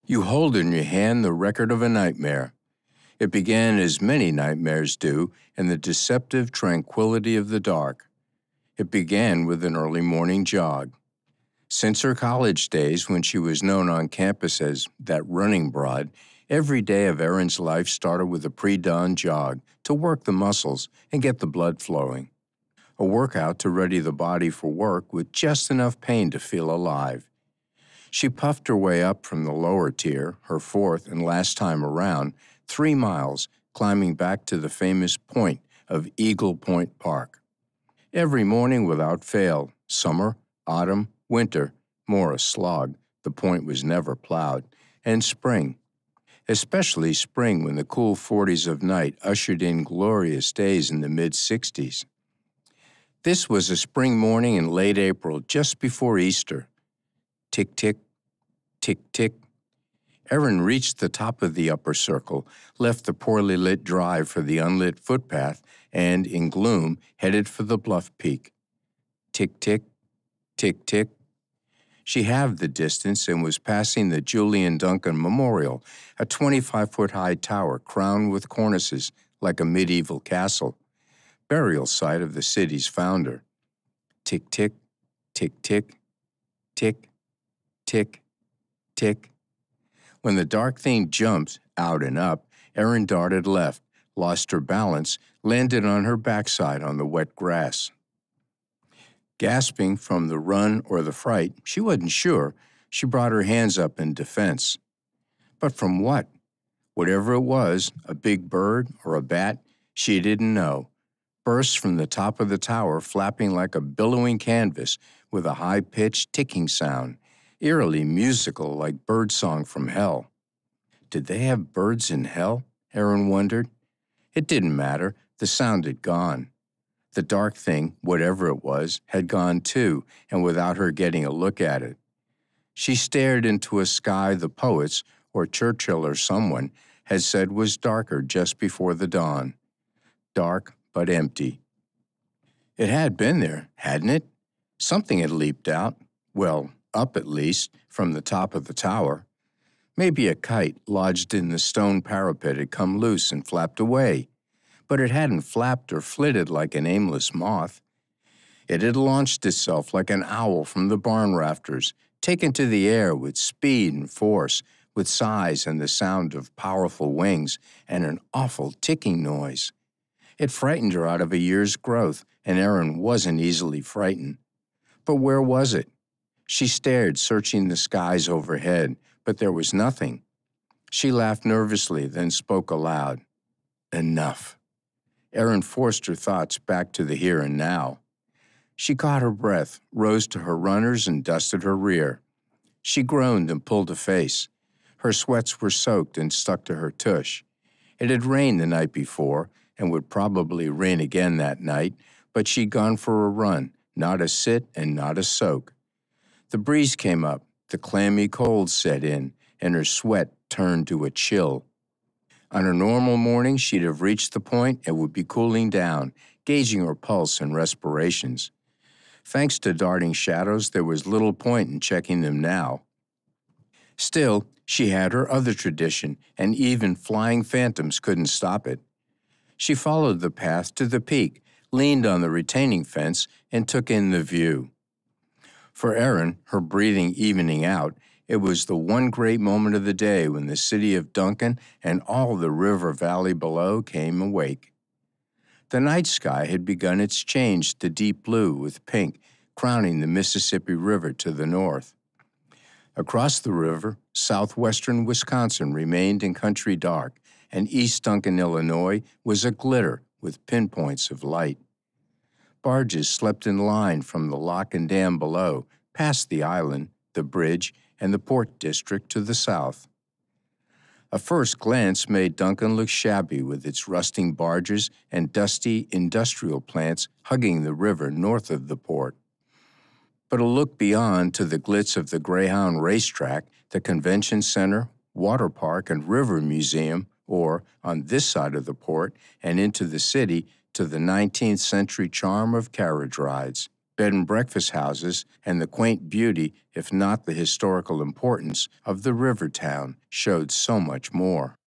You hold in your hand the record of a nightmare. It began as many nightmares do, in the deceptive tranquility of the dark. It began with an early morning jog. Since her college days, when she was known on campus as that running broad, every day of Erin's life started with a pre-dawn jog to work the muscles and get the blood flowing. A workout to ready the body for work with just enough pain to feel alive. She puffed her way up from the lower tier, her fourth and last time around, 3 miles, climbing back to the famous point of Eagle Point Park. Every morning without fail, summer, autumn, winter, more a slog, the point was never plowed, and spring. Especially spring when the cool 40s of night ushered in glorious days in the mid-60s. This was a spring morning in late April, just before Easter. Tick-tick, tick-tick. Erin reached the top of the upper circle, left the poorly lit drive for the unlit footpath, and, in gloom, headed for the bluff peak. Tick-tick, tick-tick. She halved the distance and was passing the Julian Duncan Memorial, a 25-foot-high tower crowned with cornices like a medieval castle, burial site of the city's founder. Tick-tick, tick-tick, tick, tick, tick. When the dark thing jumped, out and up, Erin darted left, lost her balance, landed on her backside on the wet grass. Gasping from the run or the fright, she wasn't sure, she brought her hands up in defense. But from what? Whatever it was, a big bird or a bat, she didn't know, burst from the top of the tower, flapping like a billowing canvas with a high-pitched ticking sound, eerily musical like birdsong from hell. Did they have birds in hell? Erin wondered. It didn't matter. The sound had gone. The dark thing, whatever it was, had gone too, and without her getting a look at it. She stared into a sky the poets, or Churchill or someone, had said was darker just before the dawn. Dark but empty. It had been there, hadn't it? Something had leaped out, well, up at least, from the top of the tower. Maybe a kite lodged in the stone parapet had come loose and flapped away, but it hadn't flapped or flitted like an aimless moth. It had launched itself like an owl from the barn rafters, taken to the air with speed and force, with size and the sound of powerful wings and an awful ticking noise. It frightened her out of a year's growth, and Erin wasn't easily frightened. But where was it? She stared, searching the skies overhead, but there was nothing. She laughed nervously, then spoke aloud. Enough. Erin forced her thoughts back to the here and now. She caught her breath, rose to her runners, and dusted her rear. She groaned and pulled a face. Her sweats were soaked and stuck to her tush. It had rained the night before, and would probably rain again that night, but she'd gone for a run, not a sit and not a soak. The breeze came up, the clammy cold set in, and her sweat turned to a chill. On a normal morning, she'd have reached the point and would be cooling down, gauging her pulse and respirations. Thanks to darting shadows, there was little point in checking them now. Still, she had her other tradition, and even flying phantoms couldn't stop it. She followed the path to the peak, leaned on the retaining fence, and took in the view. For Erin, her breathing evening out, it was the one great moment of the day when the city of Duncan and all the river valley below came awake. The night sky had begun its change to deep blue with pink, crowning the Mississippi River to the north. Across the river, southwestern Wisconsin remained in country dark, and East Duncan, Illinois, was aglitter with pinpoints of light. Barges slept in line from the lock and dam below, past the island, the bridge, and the port district to the south. A first glance made Duncan look shabby with its rusting barges and dusty industrial plants hugging the river north of the port. But a look beyond to the glitz of the Greyhound racetrack, the convention center, water park, and river museum, or, on this side of the port, and into the city to the 19th century charm of carriage rides. bed and breakfast houses, and the quaint beauty, if not the historical importance, of the river town showed so much more.